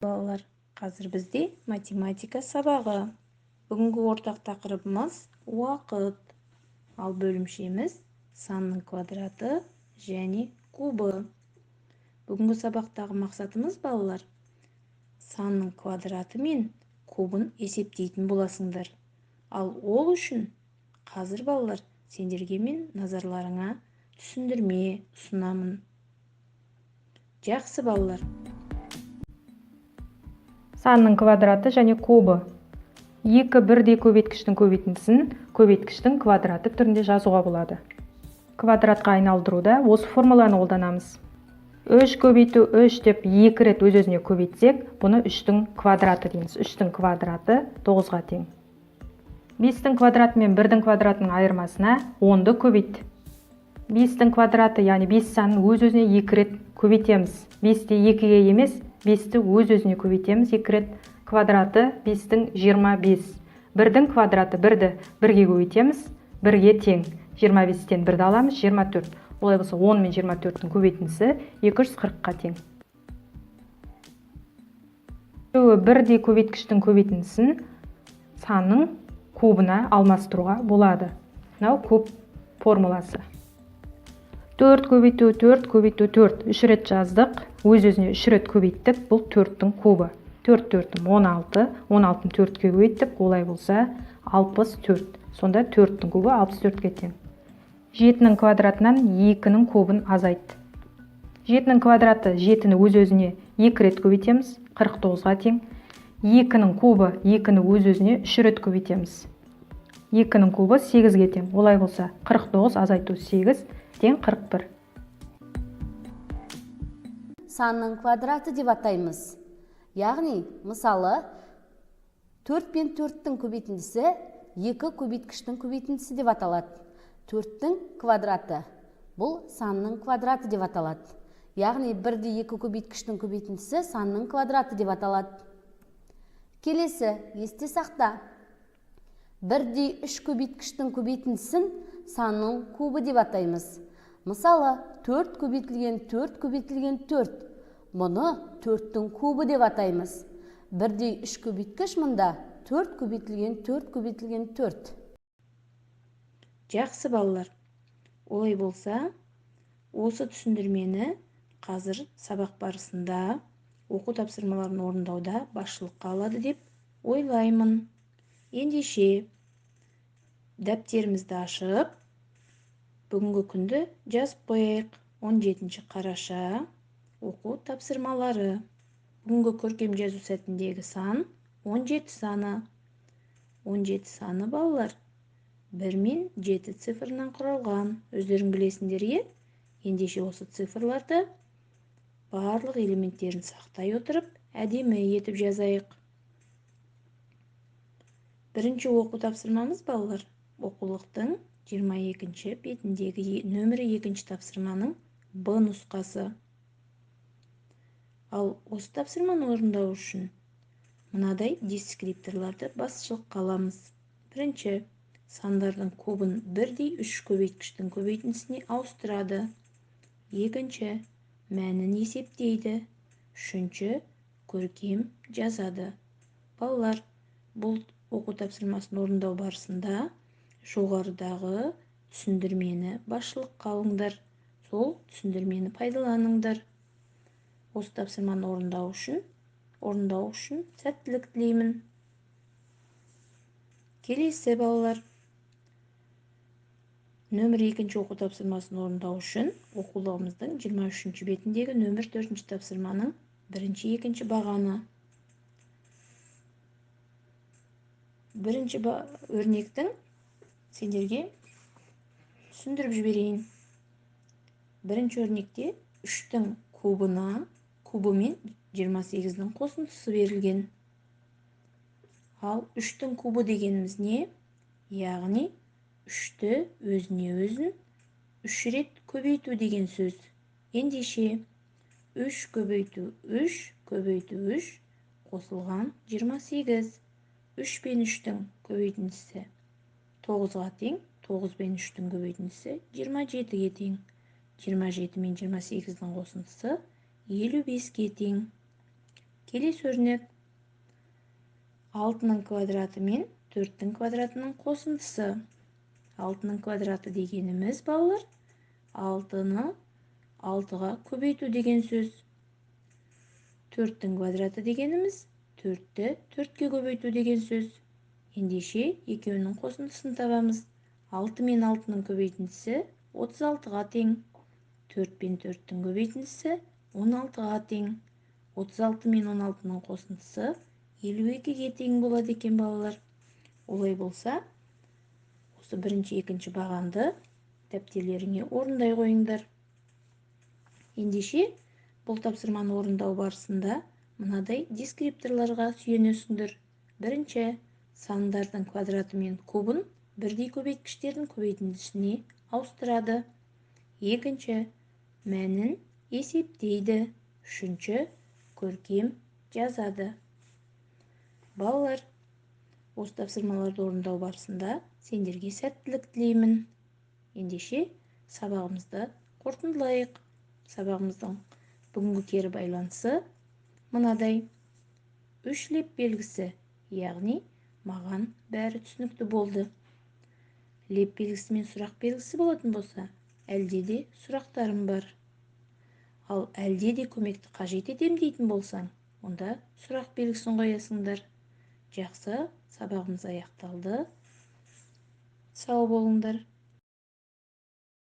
Балалар, қазір бізде математика сабағы. Бүгінгі ортақ тақырыбымыз уақыт. Ал бөлімшеміз санның квадраты және кубы. Бүгінгі сабақтағы мақсатымыз, балалар, санның квадраты мен кубын есептейтін боласыңдар. Ал ол үшін қазір, балалар, сендерге мен назарларыңа түсіндірме ұсынамын. Жақсы, балалар. Санның квадраты және кубы. Екі бірдей көбейткіштің көбейтіндісін көбейткіштің квадраты түрінде жазуға болады. Квадратқа айналдыруда осы формуланы қолданамыз. 3 көбейту 3 деп 2 рет өз-өзіне көбейтсек, бұны 3-тің квадраты дейміз. 3-тің квадраты 9-ға тең. 5-тің квадраты мен 1-дің квадратының айырмасына 10-ды көбейт. 5-тің квадраты, яғни 5 санын өз-өзіне 2 рет көбейтеміз. 5-те 2-ге емес, 5-ті өз-өзіне көбейтеміз 2 рет. Квадраты 5-тің 25. 1-дің квадраты 1-ді 1-ге көбейтеміз, 1-ге тең. 25-тен 1-ді аламыз, 24. Олай болса 10 мен 24-тің көбейтіндісі 240-қа тең. Бірдей көбейткіштің көбейтіндісін санның кубына алмастыруға болады. Мынау куб формуласы. 4 көбейту 4 көбейту 4. 3 рет жаздық. Өз-өзіне 3 рет көбейттік. Бұл 4-тің кубы. 4 4-тің 16. 16-ны 4-ке көбейттік. Олай болса 64. Сонда 4-тің кубы 64-ке тең. 7-нің квадратынан 2-нің кубын азайт. 7-нің квадраты 7-ні өз-өзіне 2 рет көбейтеміз. 49-ға тең. 2-нің кубы 2-ні өз-өзіне 3 рет көбейтеміз. 2-нің кубы 8-ге тең. Олай болса 49 азайту 8 тең 41. Санның квадраты деп атаймыз. Яғни, мысалы, 4 пен 4-тің көбейтіндісі 2 көбейткіштің көбейтіндісі деп аталады. 4-тің квадраты бұл санның квадраты деп аталады. Яғни, 1-де 2 көбейткіштің көбейтіндісі санның квадраты деп аталады. Келесі, есте сақта. 1-де 3 көбейткіштің көбейтіндісін санның кубы деп атаймыз. Мысалы, 4 көбейтілген 4 көбейтілген 4. Мұны 4-тің кубы деп атаймыз. 1-де 3 көбейткіш мұнда 4 көбейтілген 4 көбейтілген 4. Жақсы, балалар. Олай болса, осы түсіндірмені қазір сабақ барысында оқу тапсырмаларын орындауда басшылыққа алады деп ойлаймын. Ендеше, дәптерімізді ашып, бүгінгі күнді жазып қояйық. 17 қараша оқу тапсырмалары. Бүгінгі көркем жазу сәтіндегі сан 17 саны. 17 саны, балалар, 1 мен 7 цифрынан құралған. Өздерің білесіңдер, ендеше осы цифрларды барлық элементтерін сақтай отырып, әдемі етіп жазайық. Бірінші оқу тапсырмамыз, балалар, оқулықтың 22-ші бетіндегі нөмірі 2-ші тапсырманың Б нұсқасы. Ал осы тапсырманы орындау үшін мынадай дескрипторларды басшылыққа аламыз. Бірінші, сандардың кубын 1-де 3 көбейткіштің көбейтіндісіне ауыстырады. Екінші, мәнін есептейді. Үшінші, көркем жазады. Балалар, бұл оқу тапсырмасын орындау барысында жоғарыдағы түсіндірмені басшылыққа алыңдар. Сол түсіндірмені пайдаланыңдар. Осы тапсырманы орындау үшін сәттілік тілеймін. Келесі, балалар, нөмір 2-ші оқу тапсырмасын орындау үшін оқулығымыздың 23-ші бетіндегі нөмір 4-ші тапсырманың 1-ші 2-ші бағаны. Бірінші өрнектің сендерге түсіндіріп жіберейін. Бірінші өрнекте 3-тің кубы мен 28-дің қосындысы берілген. Ал 3-тің кубы дегеніміз не? Яғни 3-ті өзіне өзін 3 рет көбейту деген сөз. Ендеше 3 көбейту 3 көбейту 3 қосылған 28. 3 пен 3-тің көбейтіндісі 9-ға тең. 9 пен 3-тің көбейтіндісі 27-ге тең. 27 мен 28-дің қосындысы 55-ге тең. келесі өрнек. 6-ның квадраты мен 4-тің квадратының қосындысы. 6-ның квадраты дегеніміз, балалар, 6-ны 6-ға көбейту деген сөз. 4-тің квадраты дегеніміз 4-ті 4-ке көбейту деген сөз. Ендеше екеуінің қосындысын табамыз. 6 мен 6-ның көбейтіндісі 36-ға тең. 4 пен 4-тің көбейтіндісі 16-ға тең. 36 мен 16-ның қосындысы 52-ге тең болады екен, балалар. Олай болса, осы бірінші, екінші бағанды дәптерлеріңе орындай қойыңдар. Ендеше, бұл тапсырманы орындау барысында мынадай дескрипторларға сүйенесіңдер. Бірінші, сандардың квадраты мен кубын бірдей көбейткіштердің көбейтіндісіне ауыстырады. Екінші, мәнін есептейді. Үшінші, көркем жазады. Балалар, осы тапсырмаларды орындау барысында сендерге сәттілік тілеймін. Ендеше, сабағымызды қорытындылайық. Сабағымыздың бүгінгі кері байланысы мынадай. Үш леп белгісі, яғни маған бәрі түсінікті болды. Леп белгісі мен сұрақ белгісі болатын болса, әлде де сұрақтарым бар. Ал әлде де көмекті қажет етем дейтін болсаң, онда сұрақ белгісін қоясыңдар. Жақсы, сабағымыз аяқталды. Сау болыңдар.